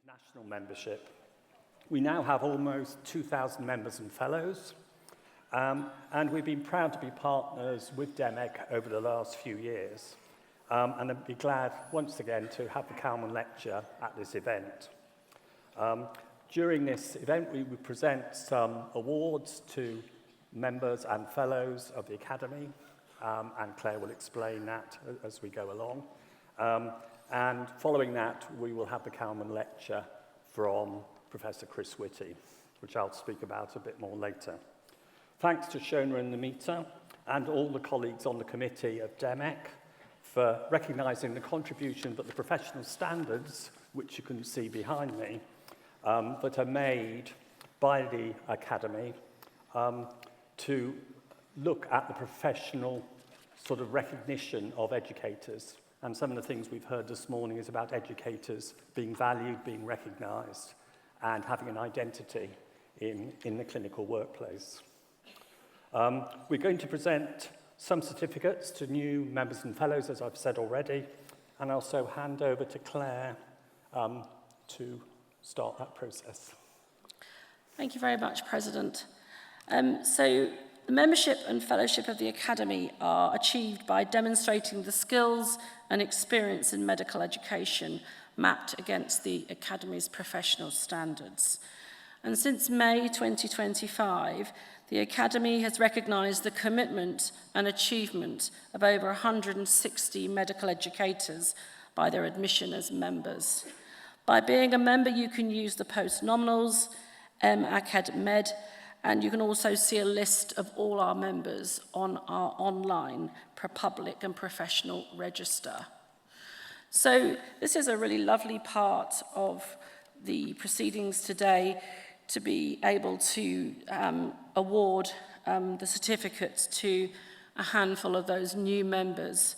national membership. We now have almost 2,000 members and fellows, and we've been proud to be partners with DEMEC over the last few years. And I'd be glad once again to have the Calman Lecture at this event. During this event, we will present some awards to members and fellows of the Academy, and Claire will explain that as we go along. And following that, we will have the Calman Lecture from Professor Chris Whitty, which I'll speak about a bit more later. Thanks to Shona and Namita and all the colleagues on the committee of DEMEC for recognising the contribution that the professional standards, which you can see behind me, that are made by the Academy to look at the professional sort of recognition of educators. And some of the things we've heard this morning is about educators being valued, being recognised, and having an identity in the clinical workplace. We're going to present some certificates to new members and fellows, as I've said already, and also hand over to Claire to start that process. Thank you very much, President. So the membership and fellowship of the Academy are achieved by demonstrating the skills and experience in medical education mapped against the Academy's professional standards. And since May 2025, the Academy has recognised the commitment and achievement of over 160 medical educators by their admission as members. By being a member, you can use the post-nominals, ACAD Med, and you can also see a list of all our members on our online public and professional register. So this is a really lovely part of the proceedings today, to be able to award the certificates to a handful of those new members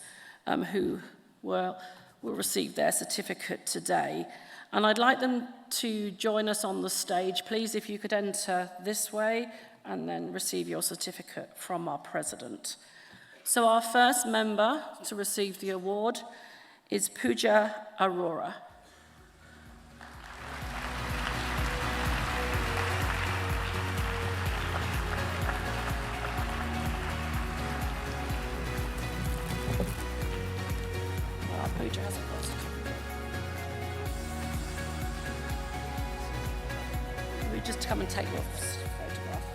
who will receive their certificate today. And I'd like them to join us on the stage. Please, if you could enter this way and then receive your certificate from our president. So our first member to receive the award is Pooja Arora. Pooja hasn't got it. Will you just come and take your photograph?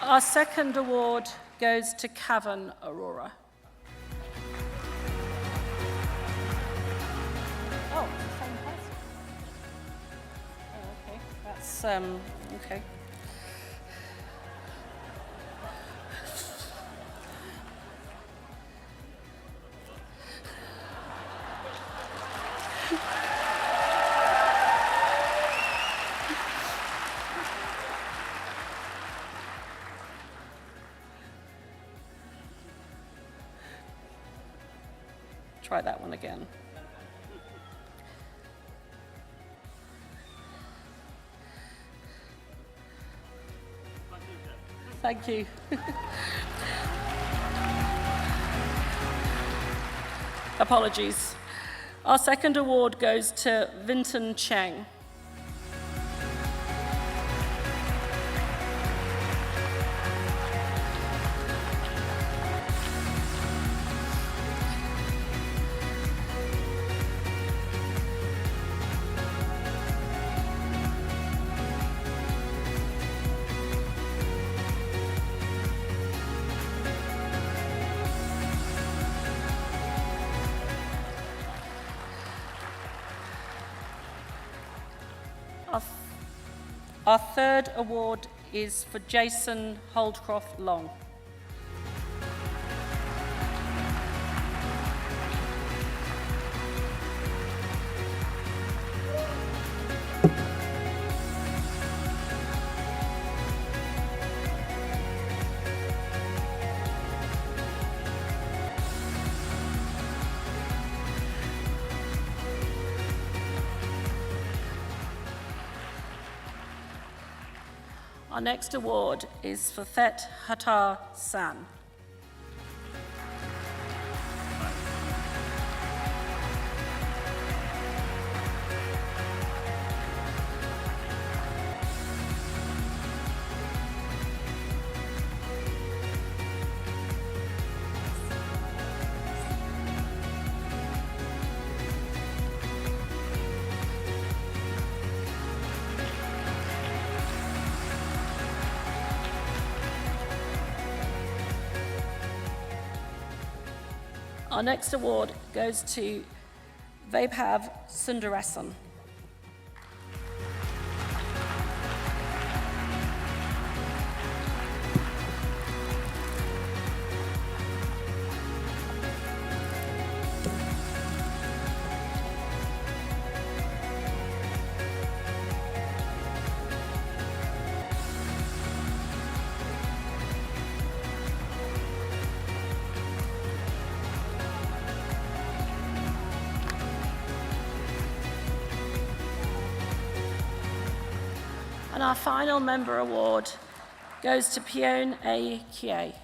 Our second award goes to Cavan Aurora. Oh, it's the same person. Oh, okay. That's, okay. Try that one again. Thank you. Apologies. Our second award goes to Vinton Cheng. Our third award is for Jason Holdcroft Long. Our next award is for Thet Hatar San. Our next award goes to Vaibhav Sundaresan. And our final member award goes to Pion A. Kie.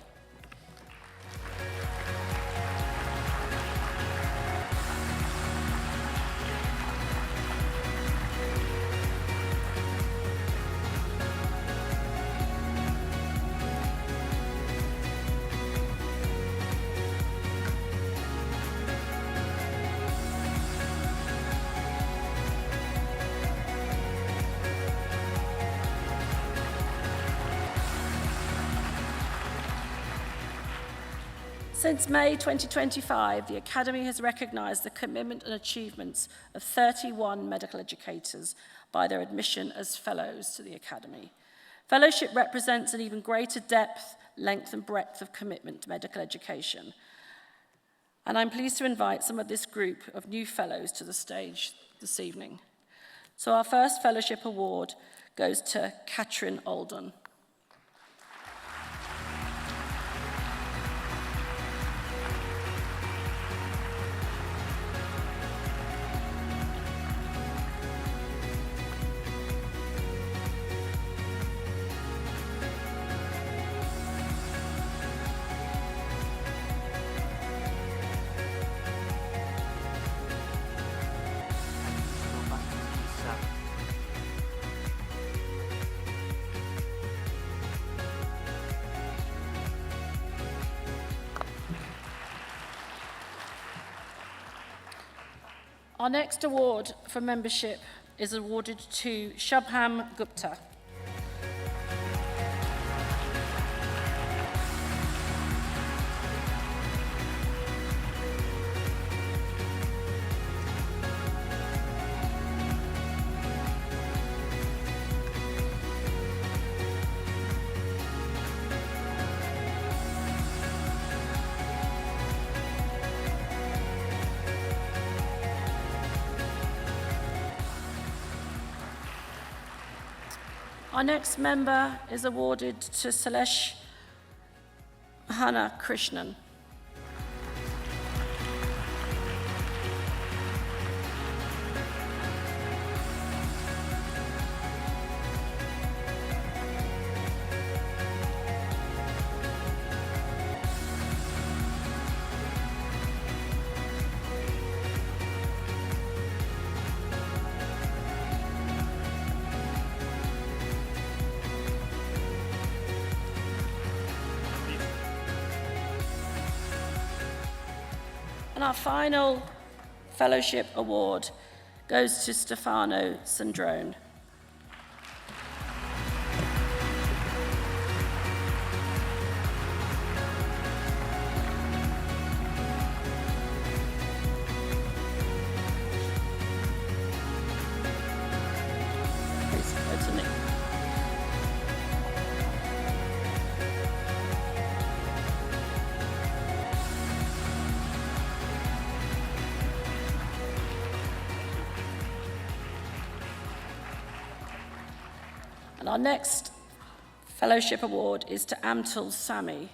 Since May 2025, the Academy has recognised the commitment and achievements of 31 medical educators by their admission as fellows to the Academy. Fellowship represents an even greater depth, length and breadth of commitment to medical education. And I'm pleased to invite some of this group of new fellows to the stage this evening. So our first fellowship award goes to Katrin Alden. Our next award for membership is awarded to Shubham Gupta. Our next member is awarded to Salesh Hana Krishnan. And our final fellowship award goes to Stefano Sandrone. Please go to Nick. And our next fellowship award is to Amtul Sami.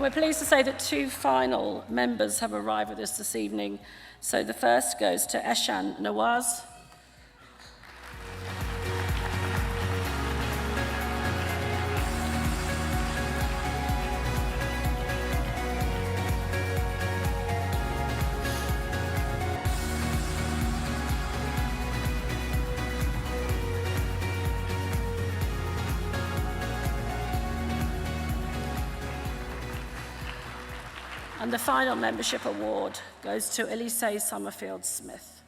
we're pleased to say that 2 final members have arrived with us this evening. So the first goes to Eshan Nawaz. And the final membership award goes to Elise Summerfield-Smith.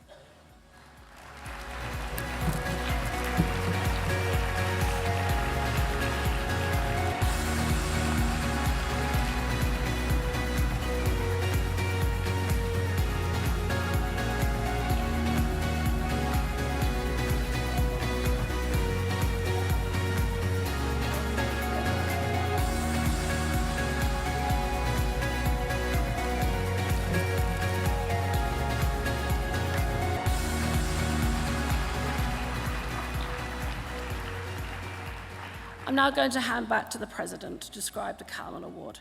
I'm now going to hand back to the President to describe the Calman Award.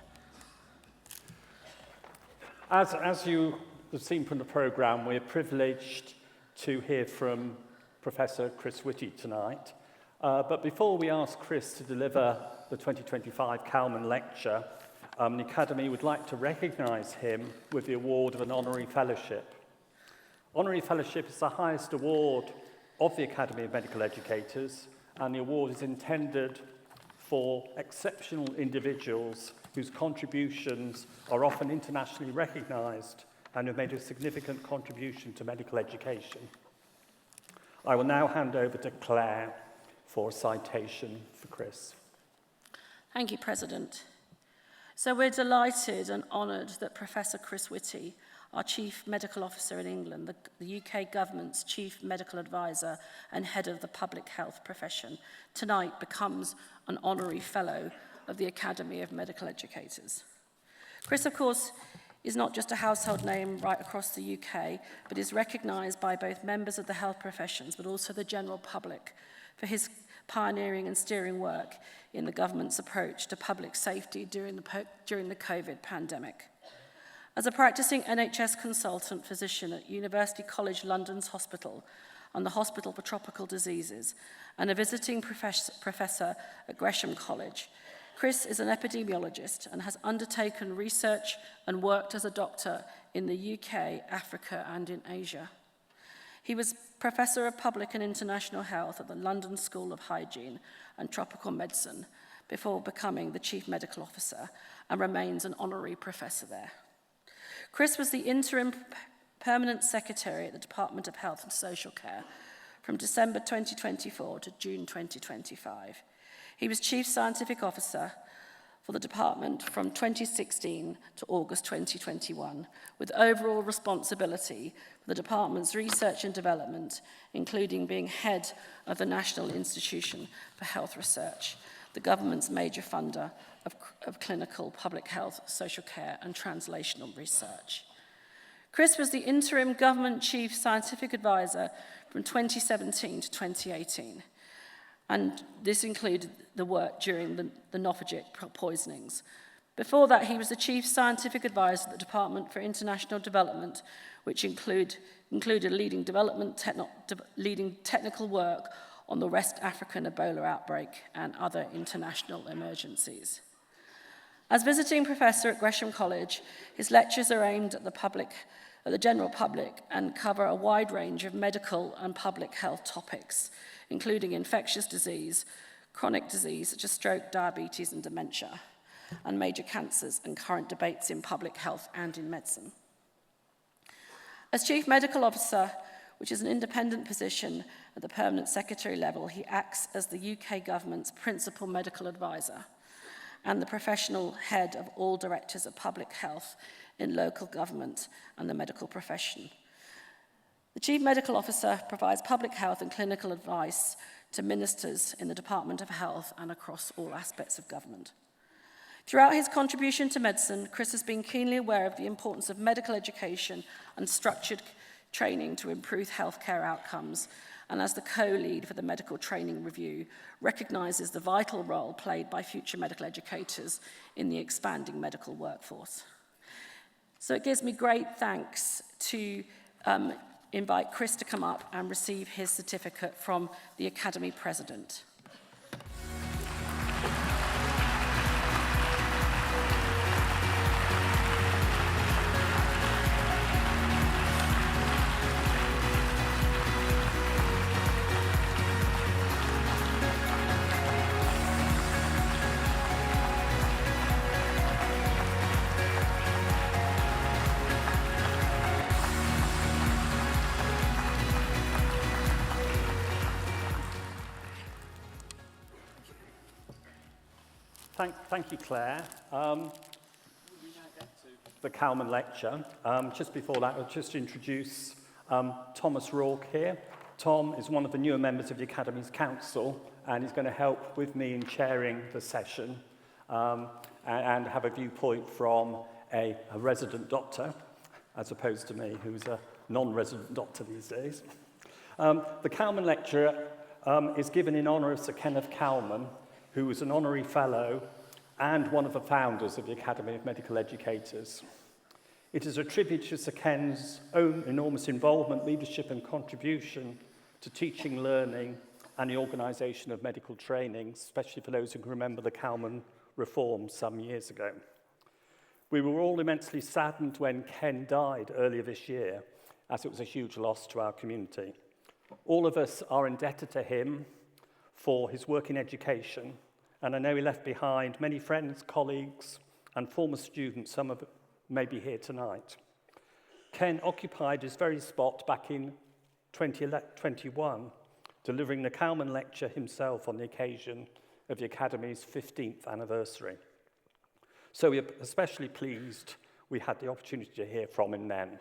As you have seen from the programme, we're privileged to hear from Professor Chris Whitty tonight. But before we ask Chris to deliver the 2025 Calman Lecture, the Academy would like to recognise him with the award of an honorary fellowship. Honorary fellowship is the highest award of the Academy of Medical Educators, and the award is intended for exceptional individuals whose contributions are often internationally recognised and have made a significant contribution to medical education. I will now hand over to Claire for a citation for Chris. Thank you, President. So we're delighted and honoured that Professor Chris Whitty, our Chief Medical Officer in England, the UK Government's Chief Medical Advisor and Head of the Public Health Profession, tonight becomes an Honorary Fellow of the Academy of Medical Educators. Chris, of course, is not just a household name right across the UK, but is recognised by both members of the health professions, but also the general public, for his pioneering and steering work in the government's approach to public safety during the COVID pandemic. As a practicing NHS consultant physician at University College London's Hospital and the Hospital for Tropical Diseases, and a visiting professor at Gresham College, Chris is an epidemiologist and has undertaken research and worked as a doctor in the UK, Africa, and in Asia. He was Professor of Public and International Health at the London School of Hygiene and Tropical Medicine before becoming the Chief Medical Officer, and remains an honorary professor there. Chris was the interim permanent secretary at the Department of Health and Social Care from December 2024 to June 2025. He was Chief Scientific Officer for the department from 2016 to August 2021, with overall responsibility for the department's research and development, including being head of the National Institution for Health Research, the government's major funder of clinical public health, social care, and translational research. Chris was the interim government chief scientific advisor from 2017 to 2018, and this included the work during the Nophagic poisonings. Before that, he was the chief scientific advisor at the Department for International Development, which included leading technical work on the West African Ebola outbreak and other international emergencies. As visiting professor at Gresham College, his lectures are aimed at the general public, and cover a wide range of medical and public health topics, including infectious disease, chronic disease such as stroke, diabetes, and dementia, and major cancers and current debates in public health and in medicine. As Chief Medical Officer, which is an independent position at the permanent secretary level, he acts as the UK government's principal medical advisor and the professional head of all directors of public health in local government and the medical profession. The Chief Medical Officer provides public health and clinical advice to ministers in the Department of Health and across all aspects of government. Throughout his contribution to medicine, Chris has been keenly aware of the importance of medical education and structured training to improve healthcare outcomes, and as the co-lead for the medical training review, recognises the vital role played by future medical educators in the expanding medical workforce. So it gives me great thanks to invite Chris to come up and receive his certificate from the Academy President. Thank you, Claire. We now get to the Calman lecture. Just before that, I'll just introduce Thomas Rourke here. Tom is one of the newer members of the Academy's Council, and he's going to help with me in chairing the session and have a viewpoint from a resident doctor, as opposed to me, who's a non-resident doctor these days. The Calman lecture is given in honour of Sir Kenneth Calman, who was an honorary fellow and one of the founders of the Academy of Medical Educators. It is a tribute to Sir Ken's own enormous involvement, leadership and contribution to teaching, learning and the organisation of medical training, especially for those who can remember the Calman reform some years ago. We were all immensely saddened when Ken died earlier this year, as it was a huge loss to our community. All of us are indebted to him for his work in education, and I know he left behind many friends, colleagues, and former students, some of them may be here tonight. Ken occupied his very spot back in 2021, delivering the Calman lecture himself on the occasion of the Academy's 15th anniversary. So we are especially pleased we had the opportunity to hear from him then.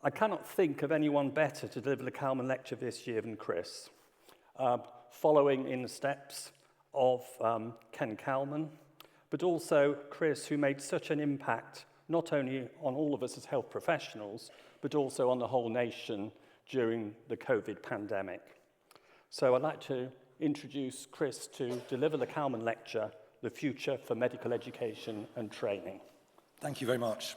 I cannot think of anyone better to deliver the Calman lecture this year than Chris. Following in the steps of Ken Calman, but also Chris, who made such an impact not only on all of us as health professionals, but also on the whole nation during the COVID pandemic. So I'd like to introduce Chris to deliver the Calman lecture, The Future for Medical Education and Training. Thank you very much.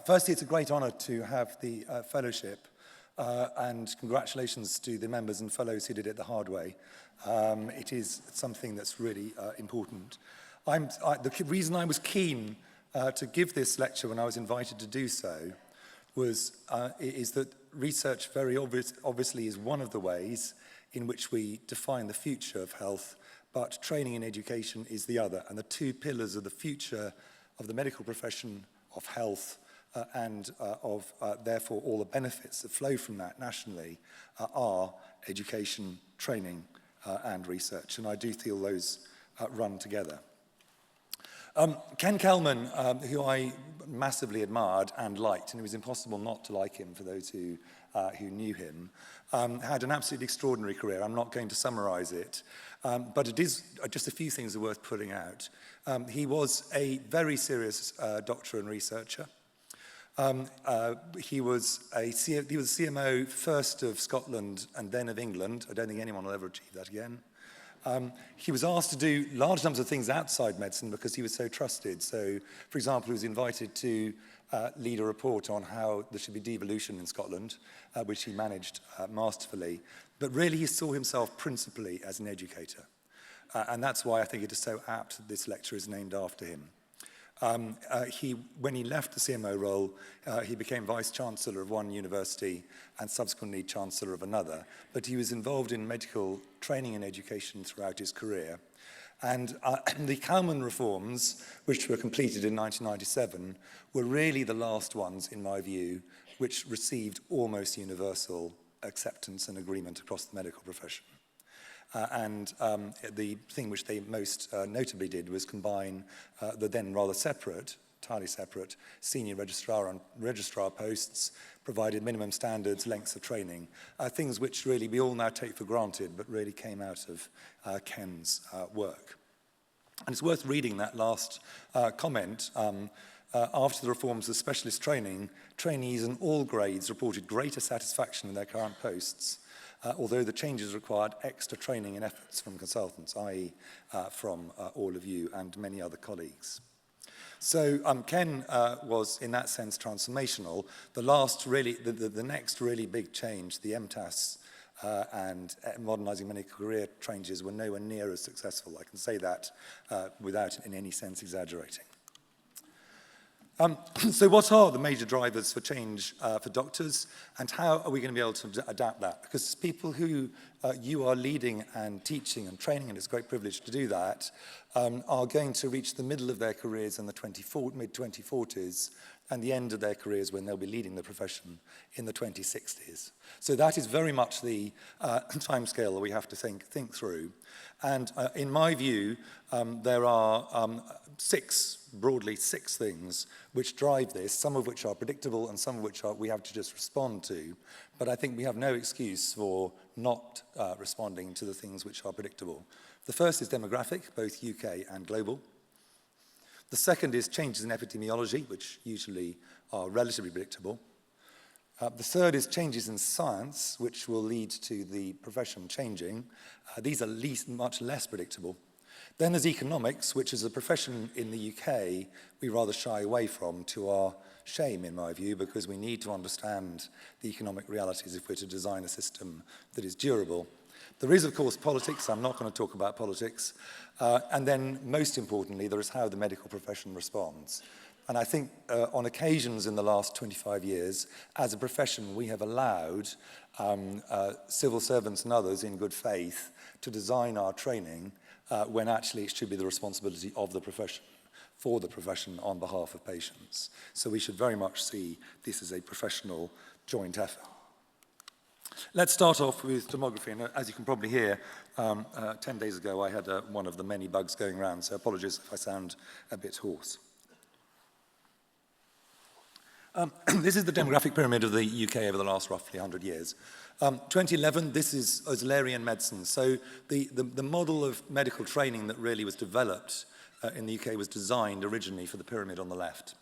Firstly, it's a great honour to have the fellowship, and congratulations to the members and fellows who did it the hard way. It is something that's really important. The reason I was keen to give this lecture when I was invited to do so is that research very obviously is one of the ways in which we define the future of health, but training and education is the other. And the two pillars of the future of the medical profession of health and of, therefore, all the benefits that flow from that nationally are education, training, and research. And I do feel those run together. Ken Calman, who I massively admired and liked, and it was impossible not to like him for those who knew him, had an absolutely extraordinary career. I'm not going to summarise it, but it is just a few things are worth putting out. He was a very serious doctor and researcher. He was a CMO first of Scotland and then of England. I don't think anyone will ever achieve that again. He was asked to do large numbers of things outside medicine because he was so trusted. So, for example, he was invited to lead a report on how there should be devolution in Scotland, which he managed masterfully. But really, he saw himself principally as an educator. And that's why I think it is so apt that this lecture is named after him. When he left the CMO role, he became Vice-Chancellor of one university and subsequently Chancellor of another. But he was involved in medical training and education throughout his career. And the Calman reforms, which were completed in 1997, were really the last ones, in my view, which received almost universal acceptance and agreement across the medical profession. The thing which they most notably did was combine the then rather separate, entirely separate, senior registrar and registrar posts, provided minimum standards, lengths of training, things which really we all now take for granted, but really came out of Ken's work. And it's worth reading that last comment after the reforms of specialist training, trainees in all grades reported greater satisfaction in their current posts, although the changes required extra training and efforts from consultants, i.e. From all of you and many other colleagues. So Ken was, in that sense, transformational. The next really big change, the MTAS and modernising medical career changes, were nowhere near as successful. I can say that without in any sense exaggerating. So what are the major drivers for change for doctors, and how are we going to be able to adapt that? Because people who you are leading and teaching and training, and it's a great privilege to do that, are going to reach the middle of their careers in the mid-2040s and the end of their careers when they'll be leading the profession in the 2060s. So that is very much the timescale that we have to think through. And in my view, there are broadly six things which drive this, some of which are predictable and some of which we have to just respond to. But I think we have no excuse for not responding to the things which are predictable. The first is demographic, both UK and global. The second is changes in epidemiology, which usually are relatively predictable. The third is changes in science, which will lead to the profession changing. These are much less predictable. Then there's economics, which is a profession in the UK we rather shy away from, to our shame, in my view, because we need to understand the economic realities if we're to design a system that is durable. There is, of course, politics. I'm not going to talk about politics. And then, most importantly, there is how the medical profession responds. And I think on occasions in the last 25 years, as a profession, we have allowed civil servants and others in good faith to design our training when actually it should be the responsibility of the profession, for the profession, on behalf of patients. So we should very much see this as a professional joint effort. Let's start off with demography, and as you can probably hear, 10 days ago I had one of the many bugs going around, so apologies if I sound a bit hoarse. This is the demographic pyramid of the UK over the last roughly 100 years. 2011, this is Oslerian medicine. So the model of medical training that really was developed in the UK was designed originally for the pyramid on the left.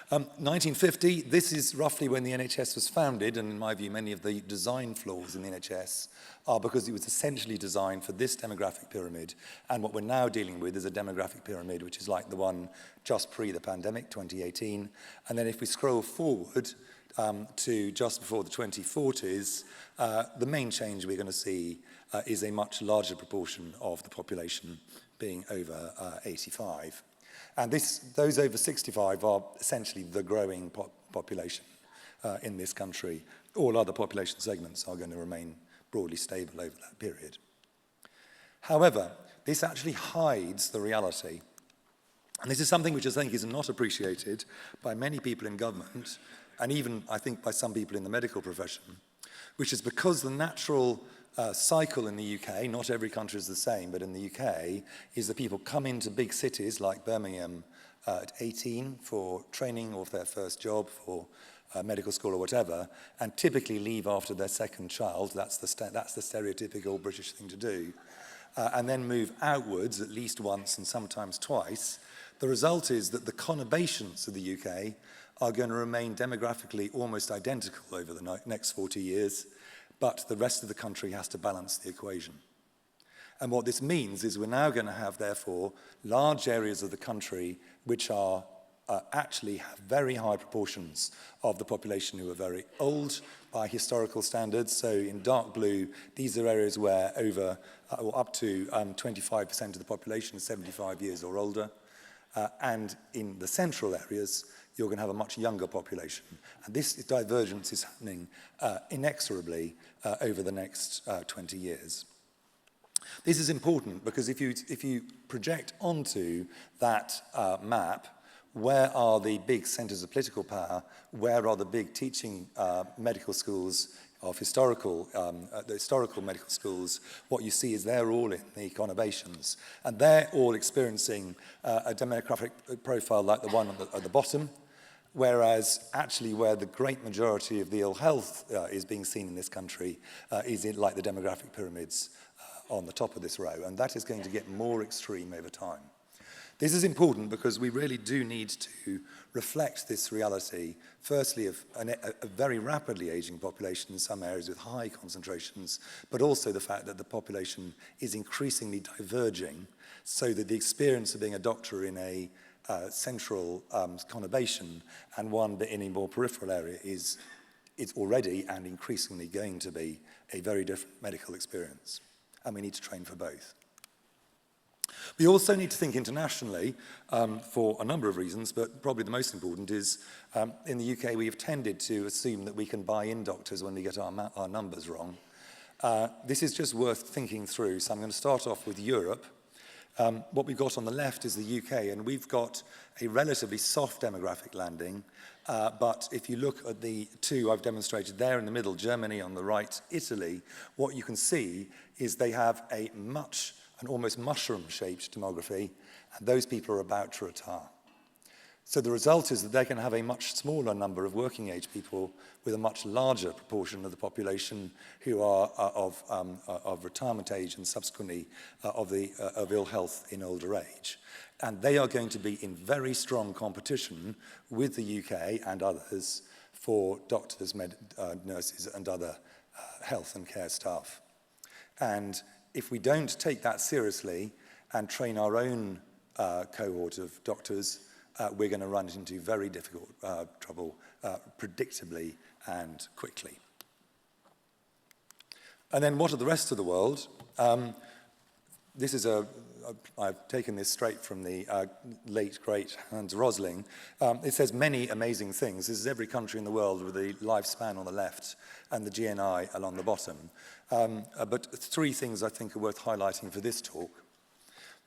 1950, this is roughly when the NHS was founded, and in my view, many of the design flaws in the NHS are because it was essentially designed for this demographic pyramid, and what we're now dealing with is a demographic pyramid which is like the one just pre the pandemic, 2018, and then if we scroll forward to just before the 2040s, the main change we're going to see is a much larger proportion of the population being over 85. And those over 65 are essentially the growing population in this country. All other population segments are going to remain broadly stable over that period. However, this actually hides the reality. And this is something which I think is not appreciated by many people in government, and even, I think, by some people in the medical profession, which is because the natural cycle in the UK, not every country is the same, but in the UK, is that people come into big cities like Birmingham at 18 for training or for their first job, for medical school or whatever, and typically leave after their second child. That's the stereotypical British thing to do. And then move outwards at least once and sometimes twice. The result is that the conurbations of the UK are going to remain demographically almost identical over the next 40 years, but the rest of the country has to balance the equation. And what this means is we're now going to have, therefore, large areas of the country which are actually have very high proportions of the population who are very old by historical standards. So in dark blue, these are areas where over or up to 25% of the population is 75 years or older. And in the central areas, you're going to have a much younger population. And this divergence is happening inexorably over the next 20 years. This is important because if you project onto that map, where are the big centres of political power? Where are the big teaching medical schools of the historical medical schools? What you see is they're all in the conurbations. And they're all experiencing a demographic profile like the one at the bottom, whereas actually where the great majority of the ill health is being seen in this country is like the demographic pyramids on the top of this row. And that is going to get more extreme over time. This is important because we really do need to reflect this reality, firstly, of a very rapidly aging population in some areas with high concentrations, but also the fact that the population is increasingly diverging, so that the experience of being a doctor in a central conurbation and one in a more peripheral area is already and increasingly going to be a very different medical experience. And we need to train for both. We also need to think internationally for a number of reasons, but probably the most important is in the UK we have tended to assume that we can buy in doctors when we get our numbers wrong. This is just worth thinking through, so I'm going to start off with Europe. What we've got on the left is the UK, and we've got a relatively soft demographic landing, but if you look at the two I've demonstrated there in the middle, Germany on the right, Italy, what you can see is they have an almost mushroom-shaped demography, and those people are about to retire. So the result is that they can have a much smaller number of working-age people with a much larger proportion of the population who are of retirement age and subsequently of ill health in older age. And they are going to be in very strong competition with the UK and others for doctors, nurses, and other health and care staff. And if we don't take that seriously and train our own cohort of doctors, we're going to run into very difficult trouble predictably and quickly. And then what of the rest of the world? This is I've taken this straight from the late, great Hans Rosling. It says many amazing things. This is every country in the world with the lifespan on the left and the GNI along the bottom. But three things I think are worth highlighting for this talk.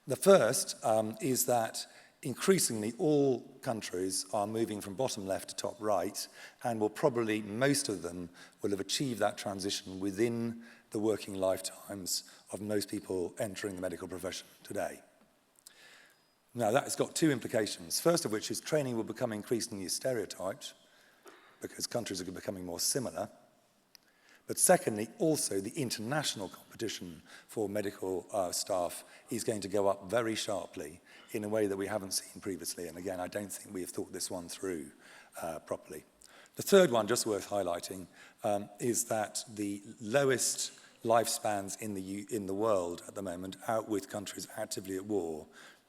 The first is that increasingly all countries are moving from bottom left to top right, and will probably, most of them, will have achieved that transition within the working lifetimes of most people entering the medical profession today. Now that has got two implications. First of which is training will become increasingly stereotyped because countries are becoming more similar. But secondly, also the international competition for medical staff is going to go up very sharply in a way that we haven't seen previously. And again, I don't think we have thought this one through properly. The third one, just worth highlighting, is that the lowest lifespans in the world at the moment, out with countries actively at war,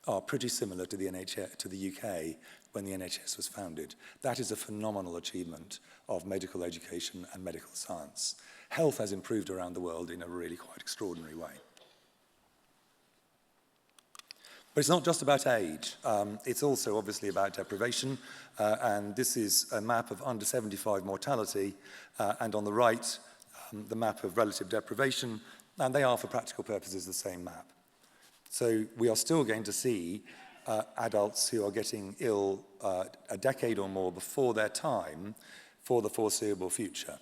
are pretty similar to the NHS, to the UK when the NHS was founded. That is a phenomenal achievement of medical education and medical science. Health has improved around the world in a really quite extraordinary way. But it's not just about age. It's also obviously about deprivation, and this is a map of under 75 mortality, and on the right, the map of relative deprivation, and they are, for practical purposes, the same map. So we are still going to see adults who are getting ill a decade or more before their time for the foreseeable future.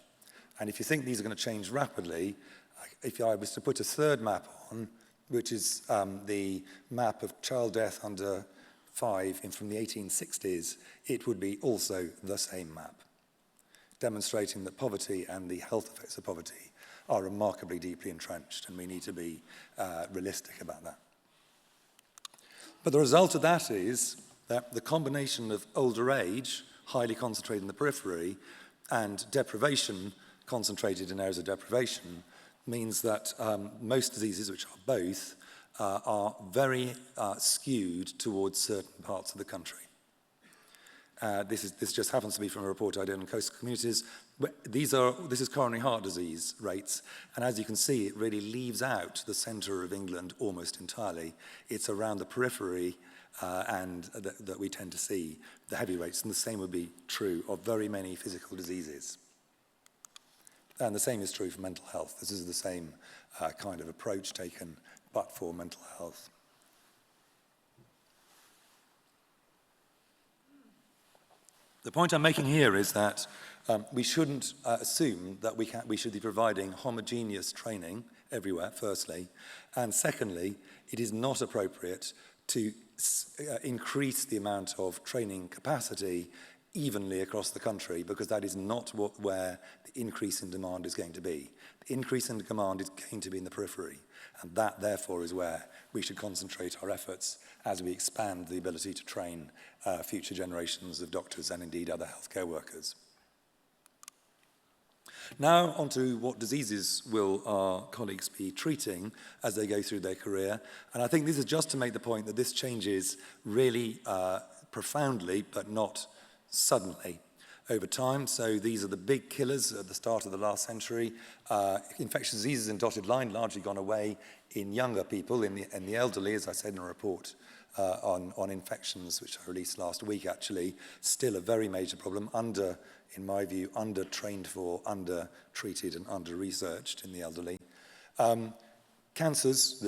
And if you think these are going to change rapidly, if I was to put a third map on, which is the map of child death under 5 from the 1860s, it would be also the same map, demonstrating that poverty and the health effects of poverty are remarkably deeply entrenched, and we need to be realistic about that. But the result of that is that the combination of older age, highly concentrated in the periphery, and deprivation, concentrated in areas of deprivation, means that most diseases, which are both, are very skewed towards certain parts of the country. This just happens to be from a report I did on coastal communities. This is coronary heart disease rates, and as you can see, it really leaves out the centre of England almost entirely. It's around the periphery that we tend to see the heavy rates, and the same would be true of very many physical diseases. And the same is true for mental health. This is the same kind of approach taken, but for mental health. The point I'm making here is that we shouldn't assume that we should be providing homogeneous training everywhere, firstly. And secondly, it is not appropriate to increase the amount of training capacity evenly across the country, because that is not where the increase in demand is going to be. The increase in demand is going to be in the periphery. And that, therefore, is where we should concentrate our efforts as we expand the ability to train future generations of doctors and indeed other healthcare workers. Now on to what diseases will our colleagues be treating as they go through their career. And I think this is just to make the point that this changes really profoundly, but not suddenly over time. So these are the big killers at the start of the last century. Infectious diseases in dotted line largely gone away in younger people, in the elderly, as I said in a report on infections, which I released last week actually, still a very major problem, in my view, under-trained for, under-treated and under-researched in the elderly. Cancers,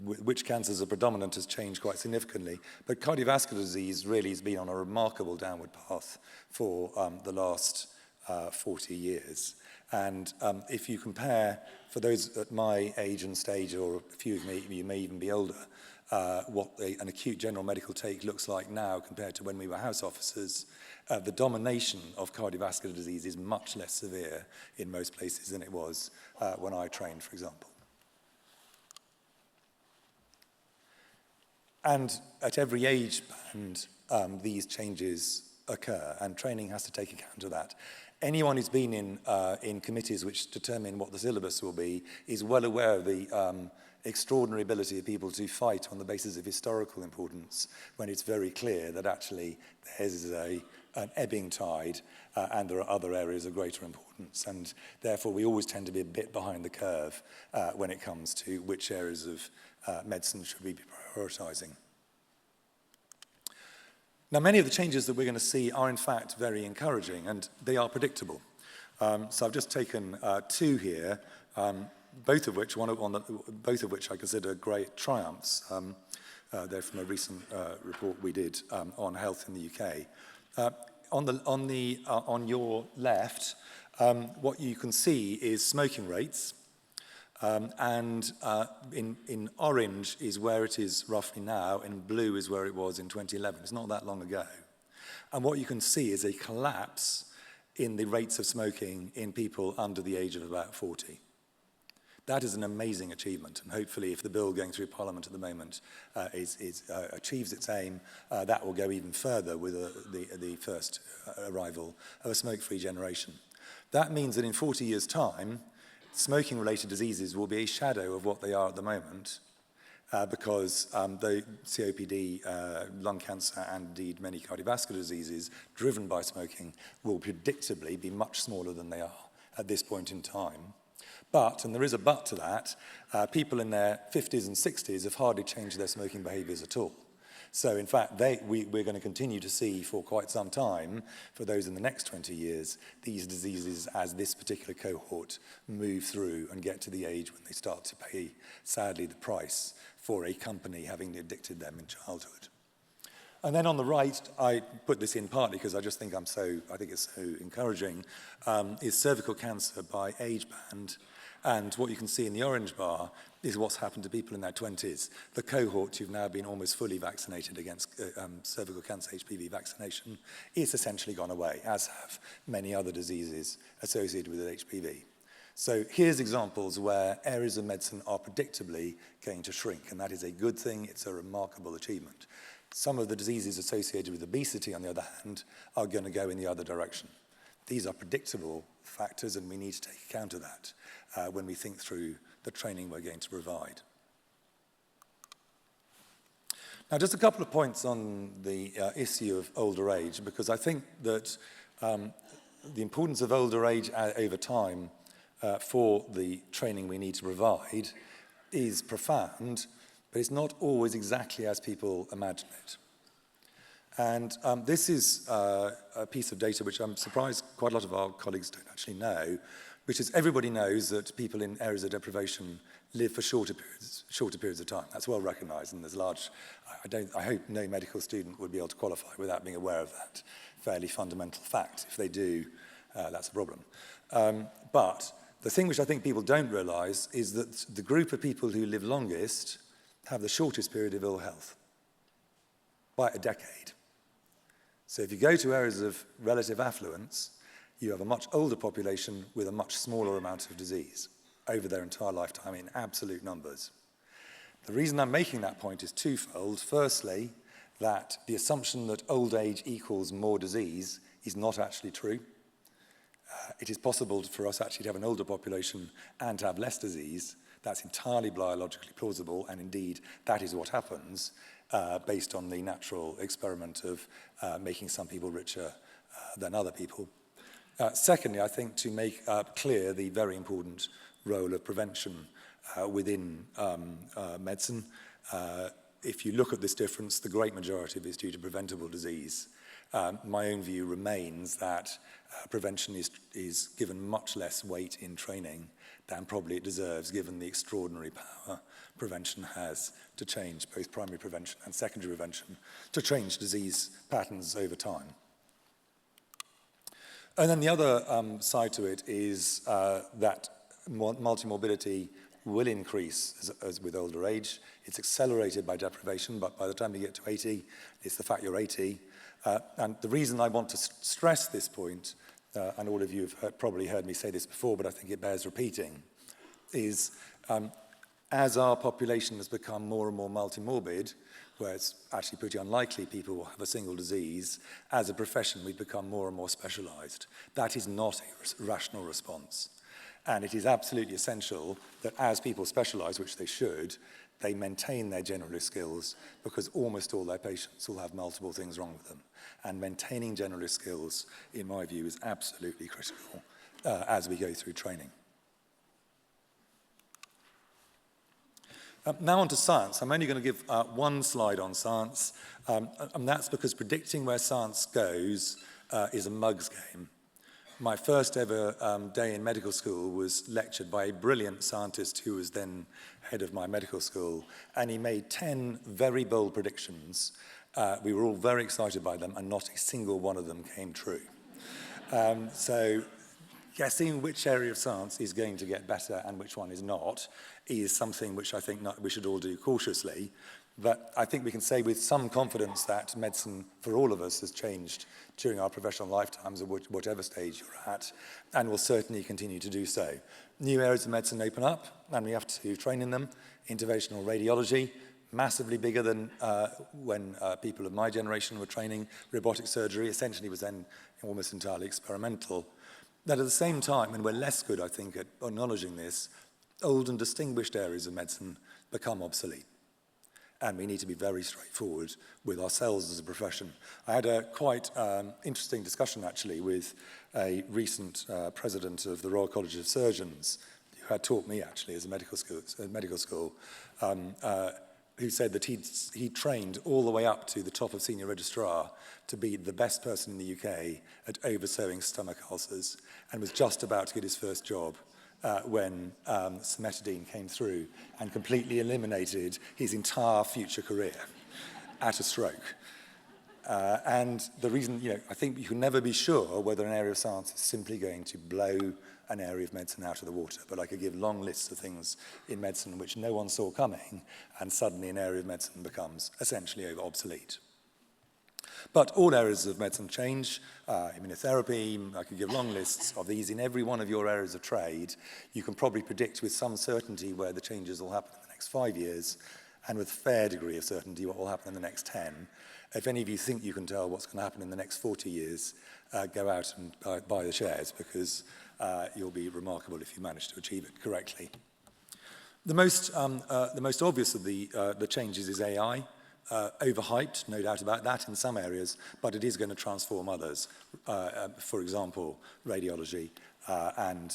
which cancers are predominant, has changed quite significantly, but cardiovascular disease really has been on a remarkable downward path for the last 40 years. And if you compare, for those at my age and stage, or a few of you may even be older, what an acute general medical take looks like now compared to when we were house officers, the domination of cardiovascular disease is much less severe in most places than it was when I trained, for example. And at every age band, these changes occur, and training has to take account of that. Anyone who's been in committees which determine what the syllabus will be is well aware of the extraordinary ability of people to fight on the basis of historical importance when it's very clear that actually there is an ebbing tide and there are other areas of greater importance. And therefore, we always tend to be a bit behind the curve when it comes to which areas of medicine should we be prioritising. Now, many of the changes that we're going to see are, in fact, very encouraging, and they are predictable. So I've just taken two here, both of which I consider great triumphs. They're from a recent report we did on health in the UK. On your left, what you can see is smoking rates. And in orange is where it is roughly now, in blue is where it was in 2011. It's not that long ago. And what you can see is a collapse in the rates of smoking in people under the age of about 40. That is an amazing achievement, and hopefully if the bill going through Parliament at the moment achieves its aim, that will go even further with the first arrival of a smoke-free generation. That means that in 40 years' time, smoking-related diseases will be a shadow of what they are at the moment because the COPD, lung cancer, and indeed many cardiovascular diseases driven by smoking will predictably be much smaller than they are at this point in time. But, and there is a but to that, people in their 50s and 60s have hardly changed their smoking behaviours at all. So in fact, we're going to continue to see for quite some time, for those in the next 20 years, these diseases as this particular cohort move through and get to the age when they start to pay, sadly, the price for a company having addicted them in childhood. And then on the right, I put this in partly because I just think it's so encouraging, is cervical cancer by age band. And what you can see in the orange bar is what's happened to people in their 20s. The cohort who've now been almost fully vaccinated against cervical cancer HPV vaccination is essentially gone away, as have many other diseases associated with HPV. So here's examples where areas of medicine are predictably going to shrink, and that is a good thing. It's a remarkable achievement. Some of the diseases associated with obesity, on the other hand, are going to go in the other direction. These are predictable factors, and we need to take account of that when we think through the training we're going to provide. Now, just a couple of points on the issue of older age, because I think that the importance of older age over time for the training we need to provide is profound, but it's not always exactly as people imagine it. And this is a piece of data which I'm surprised quite a lot of our colleagues don't actually know, which is everybody knows that people in areas of deprivation live for shorter periods of time. That's well recognized, and there's large, I hope no medical student would be able to qualify without being aware of that fairly fundamental fact. If they do, that's a problem. But the thing which I think people don't realize is that the group of people who live longest have the shortest period of ill health by a decade. So if you go to areas of relative affluence, you have a much older population with a much smaller amount of disease. over their entire lifetime in absolute numbers. The reason I'm making that point is twofold. Firstly, that the assumption that old age equals more disease is not actually true. It is possible for us actually to have an older population and to have less disease. That's entirely biologically plausible, and indeed that is what happens based on the natural experiment of making some people richer than other people. Secondly, I think to make clear the very important role of prevention within medicine. If you look at this difference, the great majority of it is due to preventable disease. My own view remains that prevention is given much less weight in training than probably it deserves, given the extraordinary power prevention has to change both primary prevention and secondary prevention, to change disease patterns over time. And then the other side to it is that multimorbidity will increase as with older age. It's accelerated by deprivation, but by the time you get to 80, it's the fact you're 80. And the reason I want to stress this point, and all of you have probably heard me say this before, but I think it bears repeating, is as our population has become more and more multimorbid, where it's actually pretty unlikely people will have a single disease, as a profession we've become more and more specialized. That is not a rational response. And it is absolutely essential that as people specialize, which they should, they maintain their generalist skills, because almost all their patients will have multiple things wrong with them. And maintaining generalist skills, in my view, is absolutely critical as we go through training. Now on to science. I'm only going to give one slide on science, and that's because predicting where science goes is a mug's game. My first ever day in medical school was lectured by a brilliant scientist who was then head of my medical school, and he made 10 very bold predictions. We were all very excited by them, and not a single one of them came true. So guessing which area of science is going to get better and which one is not is something which I think we should all do cautiously. But I think we can say with some confidence that medicine for all of us has changed during our professional lifetimes, at whatever stage you're at, and will certainly continue to do so. New areas of medicine open up, and we have to train in them. Interventional radiology, massively bigger than when people of my generation were training. Robotic surgery essentially was then almost entirely experimental. That at the same time, and we're less good, I think, at acknowledging this, old and distinguished areas of medicine become obsolete. And we need to be very straightforward with ourselves as a profession. I had a quite interesting discussion, actually, with a recent president of the Royal College of Surgeons, who had taught me, actually, as a medical school, who said that he trained all the way up to the top of senior registrar to be the best person in the UK at oversewing stomach ulcers, and was just about to get his first job when cimetidine came through and completely eliminated his entire future career at a stroke. And the reason, I think you can never be sure whether an area of science is simply going to blow an area of medicine out of the water. But I could give long lists of things in medicine which no one saw coming, and suddenly an area of medicine becomes essentially obsolete. But all areas of medicine change. Immunotherapy, I could give long lists of these in every one of your areas of trade. You can probably predict with some certainty where the changes will happen in the next 5 years, and with a fair degree of certainty what will happen in the next 10. If any of you think you can tell what's going to happen in the next 40 years, go out and buy the shares, because you'll be remarkable if you manage to achieve it correctly. The most obvious of the changes is AI. Overhyped, no doubt about that in some areas, but it is going to transform others. For example, radiology and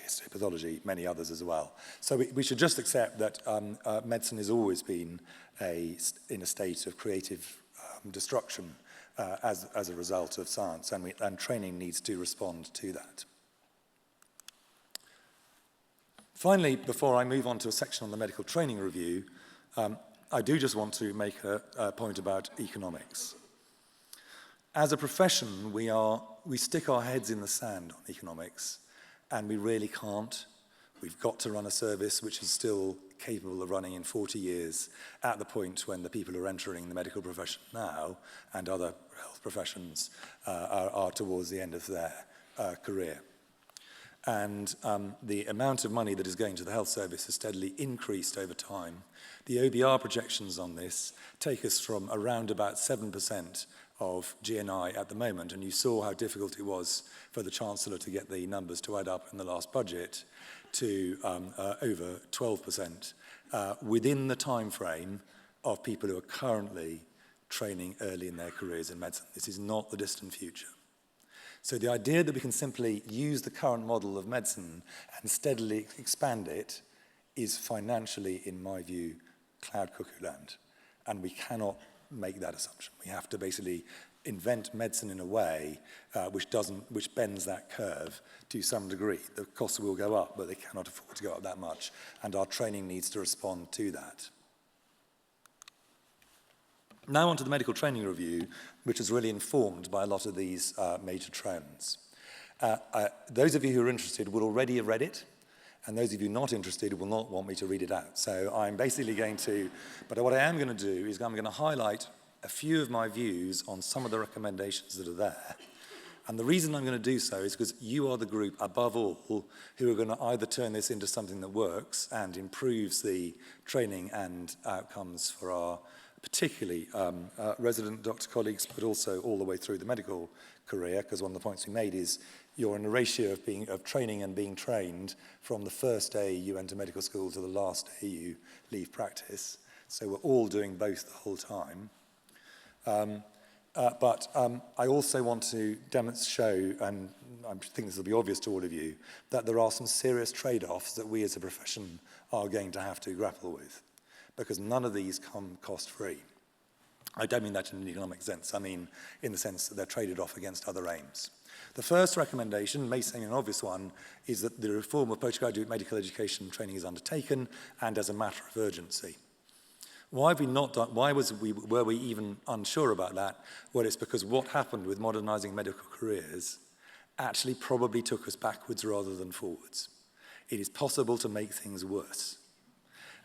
histopathology, many others as well. So we should just accept that medicine has always been in a state of creative destruction as a result of science, and training needs to respond to that. Finally, before I move on to a section on the medical training review, I do just want to make a point about economics. As a profession, we stick our heads in the sand on economics, and we really can't. We've got to run a service which is still capable of running in 40 years at the point when the people who are entering the medical profession now and other health professions are towards the end of their career. And the amount of money that is going to the health service has steadily increased over time. The OBR projections on this take us from around about 7% of GNI at the moment, and you saw how difficult it was for the Chancellor to get the numbers to add up in the last budget, to over 12% within the time frame of people who are currently training early in their careers in medicine. This is not the distant future. So the idea that we can simply use the current model of medicine and steadily expand it is financially, in my view, cloud cuckoo land. And we cannot make that assumption. We have to basically invent medicine in a way which bends that curve to some degree. The costs will go up, but they cannot afford to go up that much. And our training needs to respond to that. Now on to the medical training review, which is really informed by a lot of these major trends. Those of you who are interested will already have read it, and those of you not interested will not want me to read it out. So I'm basically going to, but what I am going to do is I'm going to highlight a few of my views on some of the recommendations that are there. And the reason I'm going to do so is because you are the group, above all, who are going to either turn this into something that works and improves the training and outcomes for our particularly resident doctor colleagues, but also all the way through the medical career, because one of the points we made is you're in a ratio of training and being trained from the first day you enter medical school to the last day you leave practice. So we're all doing both the whole time. But I also want to show, and I think this will be obvious to all of you, that there are some serious trade-offs that we as a profession are going to have to grapple with, because none of these come cost-free. I don't mean that in an economic sense. I mean in the sense that they're traded off against other aims. The first recommendation, may seem an obvious one, is that the reform of postgraduate medical education training is undertaken and as a matter of urgency. Why have we not done, were we even unsure about that? Well, it's because what happened with modernising medical careers actually probably took us backwards rather than forwards. It is possible to make things worse.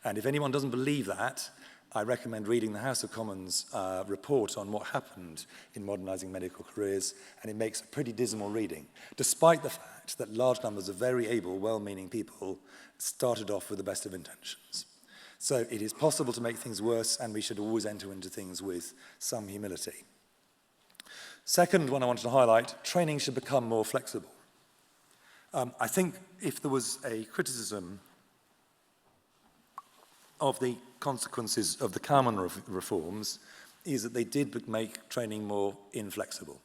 And if anyone doesn't believe that, I recommend reading the House of Commons report on what happened in modernising medical careers, and it makes a pretty dismal reading, despite the fact that large numbers of very able, well-meaning people started off with the best of intentions. So it is possible to make things worse, and we should always enter into things with some humility. Second one I wanted to highlight, training should become more flexible. I think if there was a criticism of the consequences of the Calman reforms, is that they did make training more inflexible.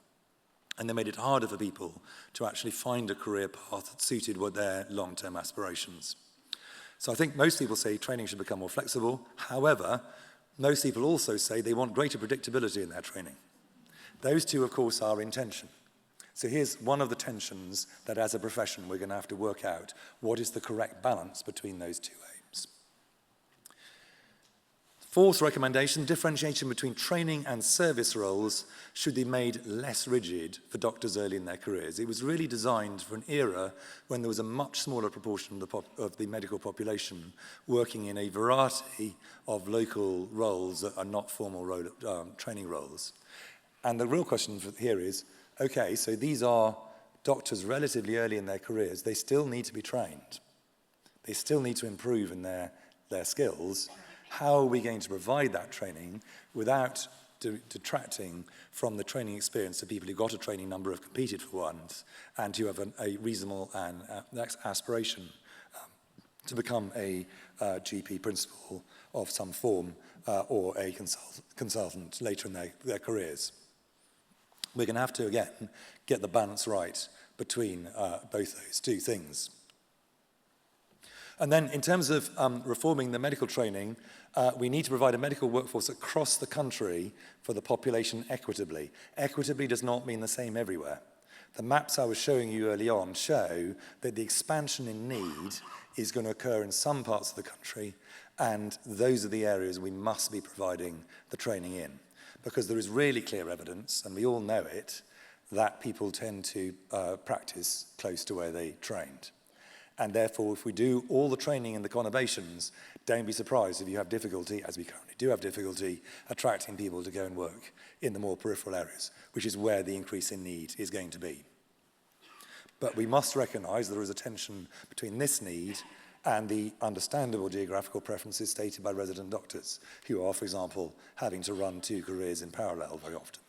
And they made it harder for people to actually find a career path that suited with their long-term aspirations. So I think most people say training should become more flexible. However, most people also say they want greater predictability in their training. Those two, of course, are in tension. So here's one of the tensions that as a profession we're going to have to work out. What is the correct balance between those two aims? Fourth recommendation, differentiation between training and service roles should be made less rigid for doctors early in their careers. It was really designed for an era when there was a much smaller proportion of the medical population working in a variety of local roles that are not formal training roles. And the real question here is, okay, so these are doctors relatively early in their careers. They still need to be trained. They still need to improve in their skills. How are we going to provide that training without detracting from the training experience of people who got a training number, have competed for ones, and who have a reasonable and aspiration to become a GP principal of some form or a consultant later in their careers? We're going to have to, again, get the balance right between both those two things. And then in terms of reforming the medical training, we need to provide a medical workforce across the country for the population equitably. Equitably does not mean the same everywhere. The maps I was showing you early on show that the expansion in need is going to occur in some parts of the country, and those are the areas we must be providing the training in. Because there is really clear evidence, and we all know it, that people tend to practice close to where they trained. And therefore, if we do all the training in the conurbations, don't be surprised if you have difficulty, as we currently do have difficulty, attracting people to go and work in the more peripheral areas, which is where the increase in need is going to be. But we must recognise there is a tension between this need and the understandable geographical preferences stated by resident doctors, who are, for example, having to run 2 careers in parallel very often.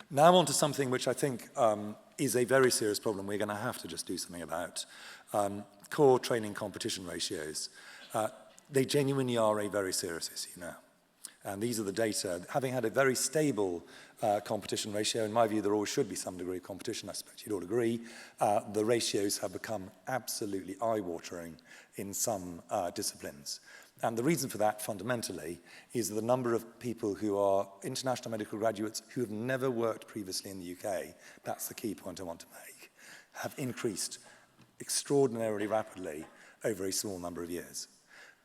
Now on to something which I think is a very serious problem we're going to have to just do something about. Core training competition ratios. They genuinely are a very serious issue now. And these are the data. Having had a very stable competition ratio, in my view, there always should be some degree of competition, I suspect you'd all agree, the ratios have become absolutely eye-watering in some disciplines. And the reason for that, fundamentally, is the number of people who are international medical graduates who have never worked previously in the UK, that's the key point I want to make, have increased extraordinarily rapidly over a small number of years.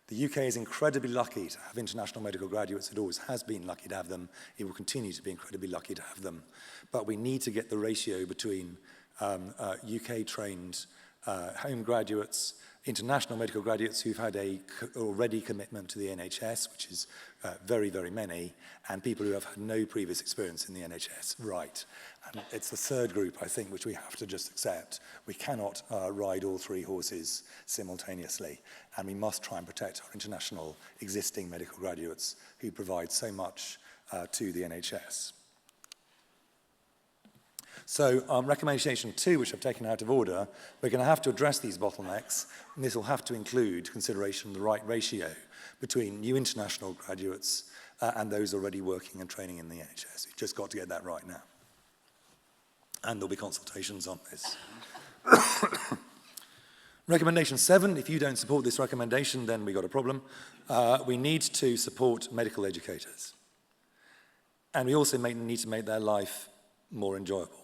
The UK is incredibly lucky to have international medical graduates. It always has been lucky to have them. It will continue to be incredibly lucky to have them. But we need to get the ratio between UK-trained home graduates, international medical graduates who've had a already commitment to the NHS, which is very, very many, and people who have had no previous experience in the NHS, right. And it's the third group, I think, which we have to just accept. We cannot ride all 3 horses simultaneously, and we must try and protect our international existing medical graduates who provide so much to the NHS. So recommendation 2, which I've taken out of order, we're going to have to address these bottlenecks, and this will have to include consideration of the right ratio between new international graduates and those already working and training in the NHS. We've just got to get that right now. And there'll be consultations on this. Recommendation 7, if you don't support this recommendation, then we've got a problem. We need to support medical educators. And we also need to make their life more enjoyable.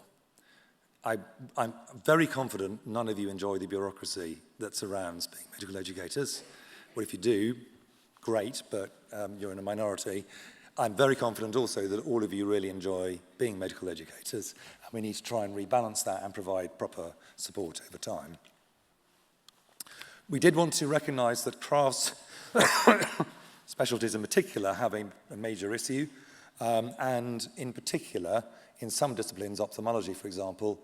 I'm very confident none of you enjoy the bureaucracy that surrounds being medical educators. Well, if you do, great, but you're in a minority. I'm very confident also that all of you really enjoy being medical educators, and we need to try and rebalance that and provide proper support over time. We did want to recognise that crafts, specialties in particular, have a major issue, and in particular, in some disciplines, ophthalmology, for example,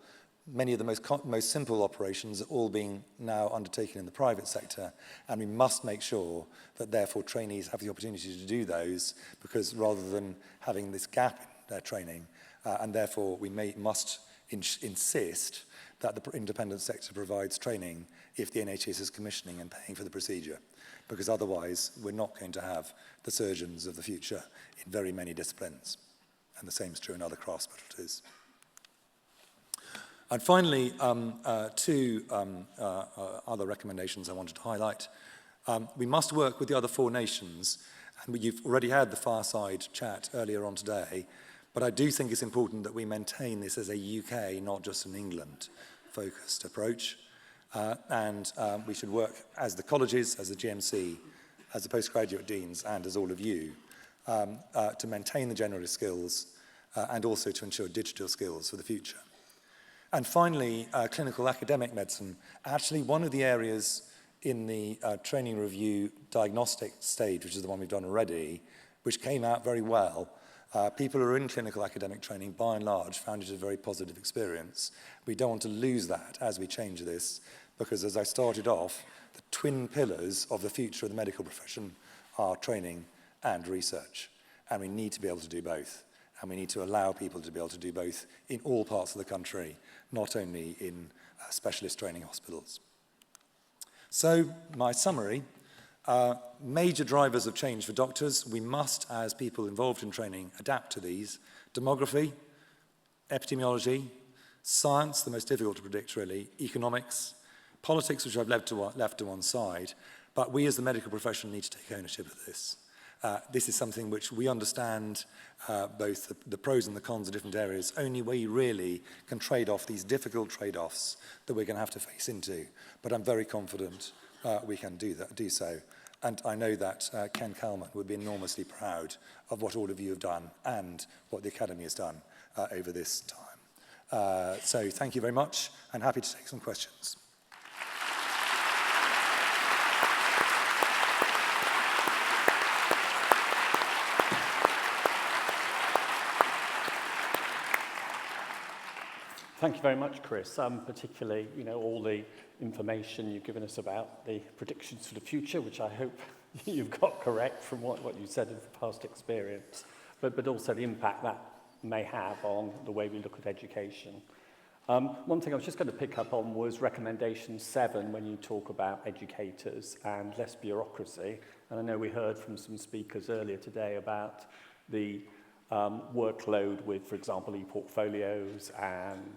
many of the most simple operations are all being now undertaken in the private sector, and we must make sure that therefore trainees have the opportunity to do those, because rather than having this gap in their training, and therefore we must insist that the independent sector provides training if the NHS is commissioning and paying for the procedure, because otherwise we're not going to have the surgeons of the future in very many disciplines. And the same is true in other craft specialties. And finally, 2 other recommendations I wanted to highlight. We must work with the other 4 nations, and you've already had the fireside chat earlier on today, but I do think it's important that we maintain this as a UK, not just an England-focused approach. And we should work as the colleges, as the GMC, as the postgraduate deans, and as all of you, to maintain the generalist skills and also to ensure digital skills for the future. And finally, clinical academic medicine. Actually, one of the areas in the training review diagnostic stage, which is the one we've done already, which came out very well, people who are in clinical academic training, by and large, found it a very positive experience. We don't want to lose that as we change this, because as I started off, the twin pillars of the future of the medical profession are training and research, and we need to be able to do both, and we need to allow people to be able to do both in all parts of the country, not only in specialist training hospitals. So, my summary, major drivers of change for doctors. We must, as people involved in training, adapt to these. Demography, epidemiology, science, the most difficult to predict really, economics, politics, which I've left to one side, but we as the medical profession need to take ownership of this. This is something which we understand both the pros and the cons of different areas. Only we really can trade off these difficult trade-offs that we're going to have to face into. But I'm very confident we can do so. And I know that Ken Calman would be enormously proud of what all of you have done and what the Academy has done over this time. So thank you very much, and happy to take some questions. Thank you very much, Chris. Particularly, all the information you've given us about the predictions for the future, which I hope you've got correct from what you said of the past experience, but also the impact that may have on the way we look at education. One thing I was just going to pick up on was recommendation 7 when you talk about educators and less bureaucracy. And I know we heard from some speakers earlier today about the workload with, for example, e-portfolios and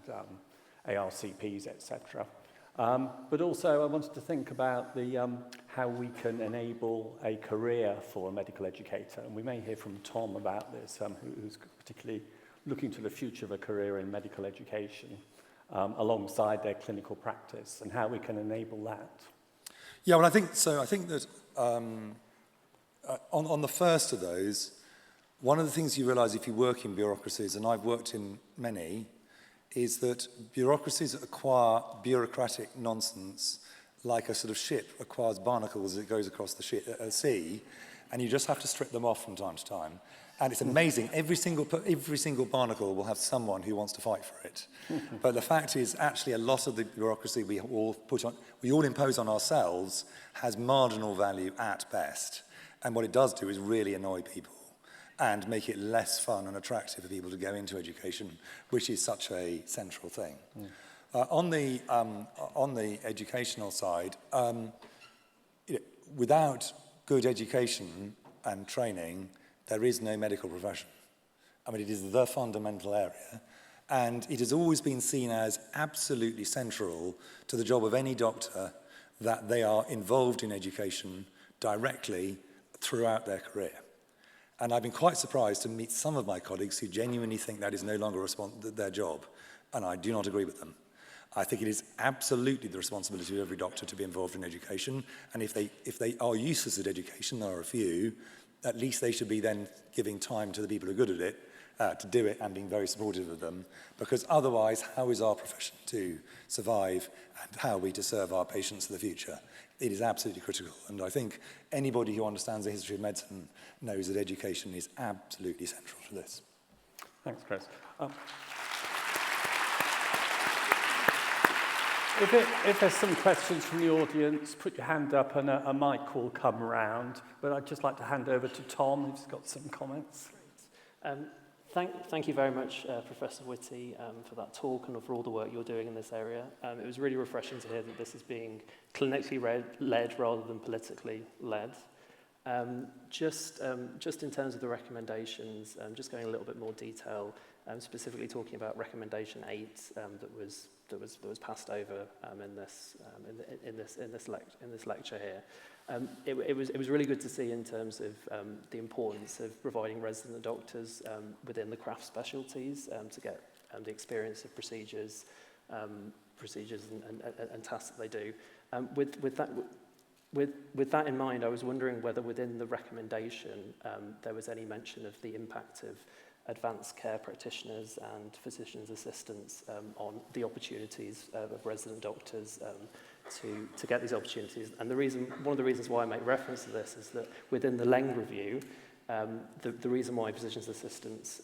ARCPs, etc. But also I wanted to think about how we can enable a career for a medical educator. And we may hear from Tom about this, who's particularly looking to the future of a career in medical education alongside their clinical practice and how we can enable that. Yeah, well, I think that on the first of those, one of the things you realise if you work in bureaucracies, and I've worked in many, is that bureaucracies acquire bureaucratic nonsense like a sort of ship acquires barnacles as it goes across the sea, and you just have to strip them off from time to time. And it's amazing, every single barnacle will have someone who wants to fight for it. But the fact is, actually, a lot of the bureaucracy we all impose on ourselves has marginal value at best. And what it does do is really annoy people and make it less fun and attractive for people to go into education, which is such a central thing. On the educational side, without good education and training, there is no medical profession. I mean, it is the fundamental area, and it has always been seen as absolutely central to the job of any doctor that they are involved in education directly throughout their career. And I've been quite surprised to meet some of my colleagues who genuinely think that is no longer their job, and I do not agree with them. I think it is absolutely the responsibility of every doctor to be involved in education, and if they are useless at education, there are a few, at least they should be then giving time to the people who are good at it to do it and being very supportive of them, because otherwise, how is our profession to survive and how are we to serve our patients in the future? It is absolutely critical, and I think anybody who understands the history of medicine knows that education is absolutely central to this. Thanks, Chris. If there's some questions from the audience, put your hand up and a mic will come around. But I'd just like to hand over to Tom, who's got some comments. Thank you very much, Professor Whitty, for that talk and for all the work you're doing in this area. It was really refreshing to hear that this is being clinically led rather than politically led. Just in terms of the recommendations, just going a little bit more detail, specifically talking about recommendation 8 that was passed over in this lecture here. It was really good to see in terms of the importance of providing resident doctors within the craft specialties to get the experience of procedures and tasks that they do. With that in mind, I was wondering whether within the recommendation there was any mention of the impact of advanced care practitioners and physicians' assistants on the opportunities of resident doctors to get these opportunities. And one of the reasons why I make reference to this is that within the Leng review, the reason why physicians' assistants,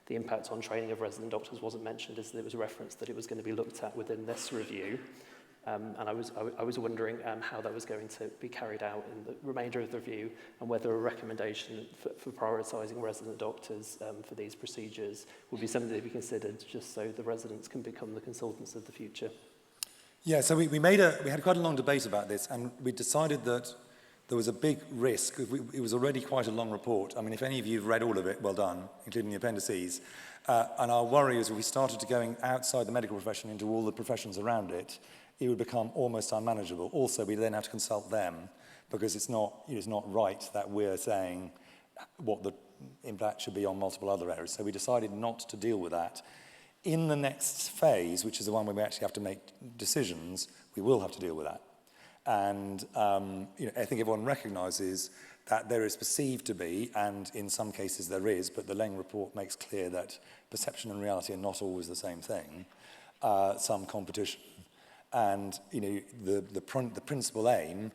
the impact on training of resident doctors wasn't mentioned is that it was referenced that it was going to be looked at within this review. And I was wondering how that was going to be carried out in the remainder of the review and whether a recommendation for prioritising resident doctors for these procedures would be something to be considered just so the residents can become the consultants of the future. Yeah, so we had quite a long debate about this, and we decided that there was a big risk. It was already quite a long report. I mean, if any of you have read all of it, well done, including the appendices. And our worry is if we started to going outside the medical profession into all the professions around it, it would become almost unmanageable. Also, we then have to consult them because it's not right that we're saying what the impact should be on multiple other areas. So we decided not to deal with that. In the next phase, which is the one where we actually have to make decisions, we will have to deal with that. And I think everyone recognises that there is perceived to be, and in some cases there is, but the Leng report makes clear that perception and reality are not always the same thing, some competition. And the principal aim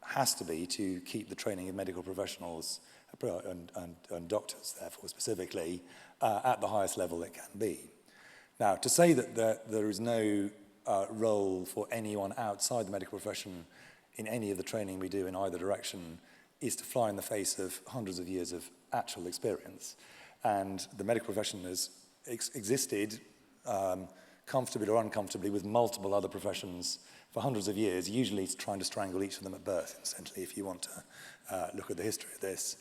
has to be to keep the training of medical professionals and doctors, therefore specifically, at the highest level it can be. Now, to say that there is no role for anyone outside the medical profession in any of the training we do in either direction is to fly in the face of hundreds of years of actual experience. And the medical profession has existed comfortably or uncomfortably with multiple other professions for hundreds of years, usually trying to strangle each of them at birth, essentially, if you want to look at the history of this.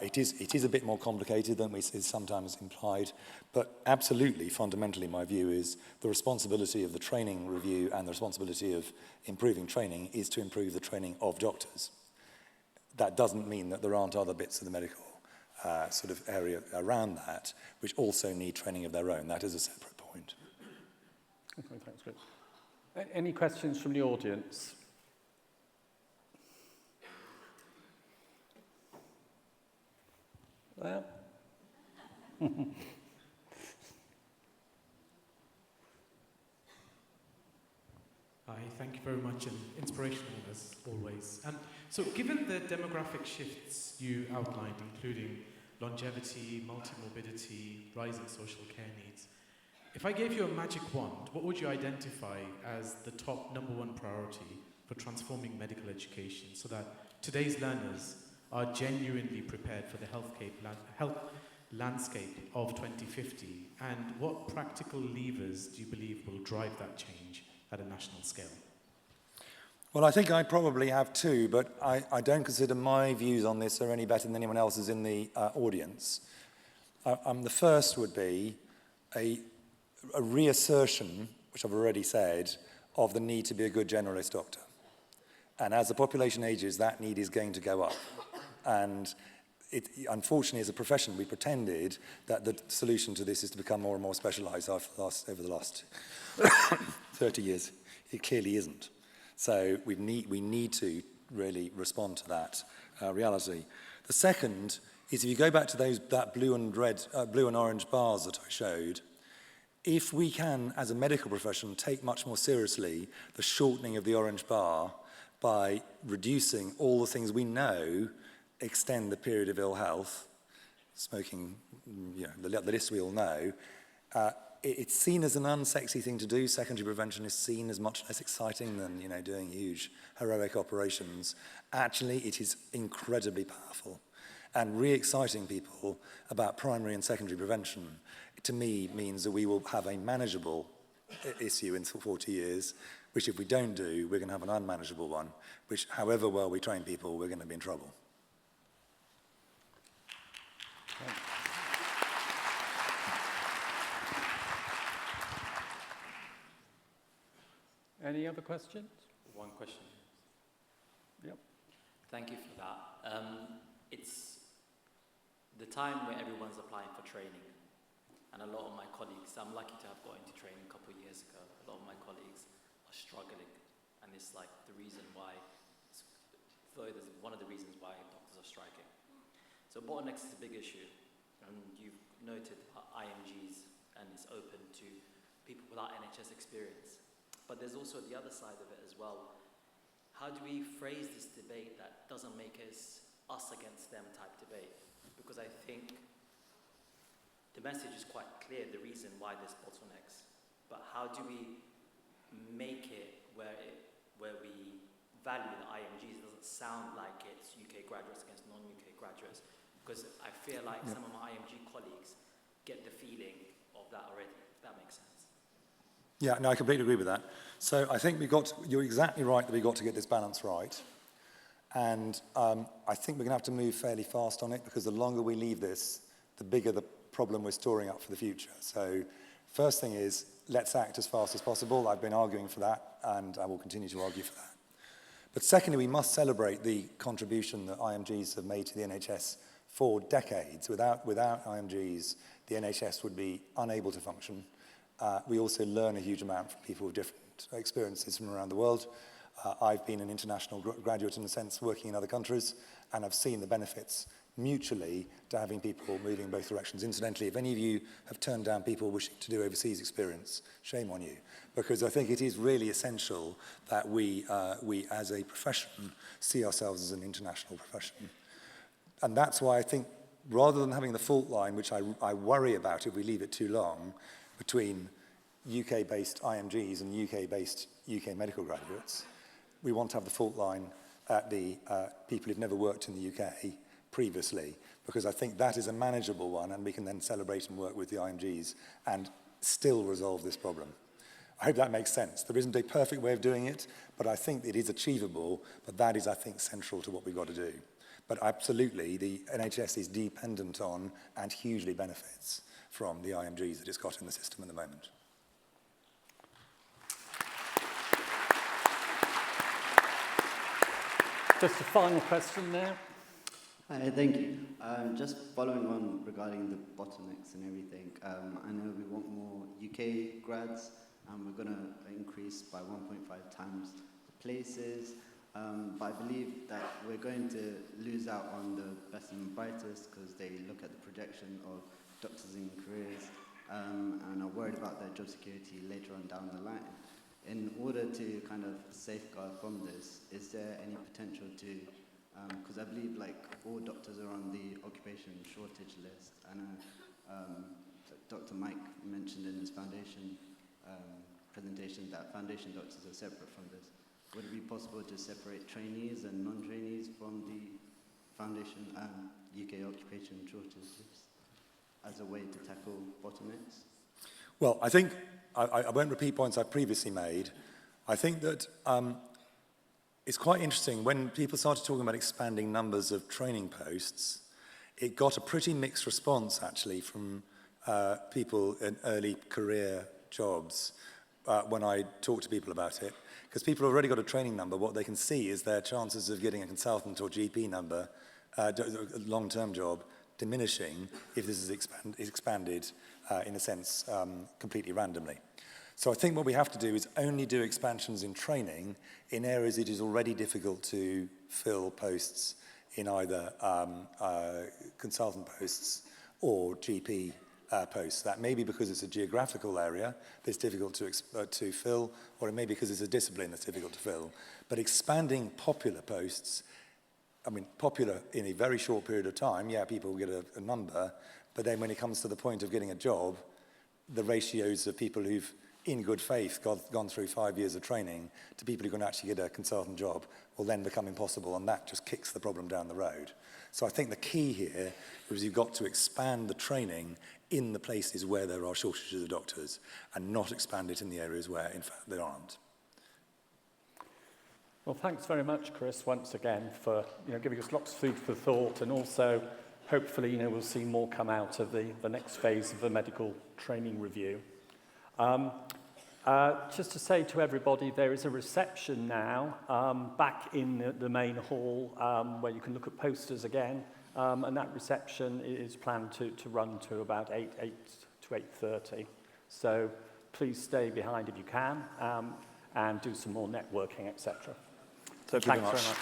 It is a bit more complicated than is sometimes implied, but absolutely, fundamentally, my view is the responsibility of the training review and the responsibility of improving training is to improve the training of doctors. That doesn't mean that there aren't other bits of the medical sort of area around that which also need training of their own. That is a separate point. Okay, thanks, Chris. Any questions from the audience? Well. Hi, thank you very much, and inspirational as always. So given the demographic shifts you outlined, including longevity, multi-morbidity, rising social care needs, if I gave you a magic wand, what would you identify as the top #1 priority for transforming medical education so that today's learners are genuinely prepared for the health landscape of 2050? And what practical levers do you believe will drive that change at a national scale? Well, I think I probably have two, but I don't consider my views on this are any better than anyone else's in the audience. The first would be a reassertion, which I've already said, of the need to be a good generalist doctor. And as the population ages, that need is going to go up. And unfortunately, as a profession, we pretended that the solution to this is to become more and more specialised over the last 30 years. It clearly isn't. So we need to really respond to that reality. The second is if you go back to that blue and orange bars that I showed, if we can, as a medical profession, take much more seriously the shortening of the orange bar by reducing all the things we know extend the period of ill health, smoking, the list we all know, it's seen as an unsexy thing to do. Secondary prevention is seen as much less exciting than, doing huge heroic operations. Actually, it is incredibly powerful. And re-exciting people about primary and secondary prevention, to me, means that we will have a manageable issue in 40 years, which if we don't do, we're going to have an unmanageable one, which however well we train people, we're going to be in trouble. Any other questions? One question. Yep. Thank you for that. It's the time where everyone's applying for training, and a lot of my colleagues, I'm lucky to have got into training a couple of years ago, a lot of my colleagues are struggling, and it's like the reason why, there's one of the reasons why doctors are striking. So bottlenecks is a big issue, and you've noted IMGs, and it's open to people without NHS experience. But there's also the other side of it as well. How do we phrase this debate that doesn't make us against them type debate? Because I think the message is quite clear, the reason why there's bottlenecks. But how do we make it where we value the IMGs? It doesn't sound like it's UK graduates against non-UK graduates. Because I feel like some of my IMG colleagues get the feeling of that already, if that makes sense. Yeah, no, I completely agree with that. So I think you're exactly right that we've got to get this balance right. And I think we're going to have to move fairly fast on it, because the longer we leave this, the bigger the problem we're storing up for the future. So first thing is, let's act as fast as possible. I've been arguing for that, and I will continue to argue for that. But secondly, we must celebrate the contribution that IMGs have made to the NHS for decades. Without IMGs, the NHS would be unable to function. We also learn a huge amount from people with different experiences from around the world. I've been an international graduate in a sense, working in other countries, and I've seen the benefits mutually to having people moving in both directions. Incidentally, if any of you have turned down people wishing to do overseas experience, shame on you, because I think it is really essential that we as a profession see ourselves as an international profession. And that's why I think, rather than having the fault line, which I worry about if we leave it too long, between UK-based IMGs and UK-based UK medical graduates. We want to have the fault line at the people who've never worked in the UK previously, because I think that is a manageable one, and we can then celebrate and work with the IMGs and still resolve this problem. I hope that makes sense. There isn't a perfect way of doing it, but I think it is achievable, but that is, I think, central to what we've got to do. But absolutely, the NHS is dependent on and hugely benefits from the IMGs that it's got in the system at the moment. Just a final question now. Hi, thank you. Just following on regarding the bottlenecks and everything, I know we want more UK grads, and we're going to increase by 1.5 times the places, but I believe that we're going to lose out on the best and brightest because they look at the projection of doctors in careers and are worried about their job security later on down the line. In order to kind of safeguard from this, is there any potential to, because I believe like all doctors are on the occupation shortage list, and Dr. Mike mentioned in his foundation presentation that foundation doctors are separate from this. Would it be possible to separate trainees and non-trainees from the foundation and UK occupation shortage list as a way to tackle bottlenecks? Well, I think, I won't repeat points I've previously made. I think that it's quite interesting, when people started talking about expanding numbers of training posts, it got a pretty mixed response, actually, from people in early career jobs when I talk to people about it. Because people have already got a training number, what they can see is their chances of getting a consultant or GP number, a long-term job, diminishing if this is expanded, in a sense, completely randomly. So I think what we have to do is only do expansions in training in areas it is already difficult to fill posts in either consultant posts or GP posts. That may be because it's a geographical area that's difficult to fill, or it may be because it's a discipline that's difficult to fill. But expanding popular posts, I mean, popular in a very short period of time, yeah, people will get a number, but then when it comes to the point of getting a job, the ratios of people who've, in good faith, gone through 5 years of training to people who can actually get a consultant job will then become impossible, and that just kicks the problem down the road. So I think the key here is you've got to expand the training in the places where there are shortages of doctors and not expand it in the areas where, in fact, there aren't. Well, thanks very much, Chris, once again, for giving us lots of food for thought, and also hopefully we'll see more come out of the next phase of the medical training review. Just to say to everybody, there is a reception now back in the main hall where you can look at posters again, and that reception is planned to run to about 8 to 8:30. So please stay behind if you can and do some more networking, etc. So thanks very much.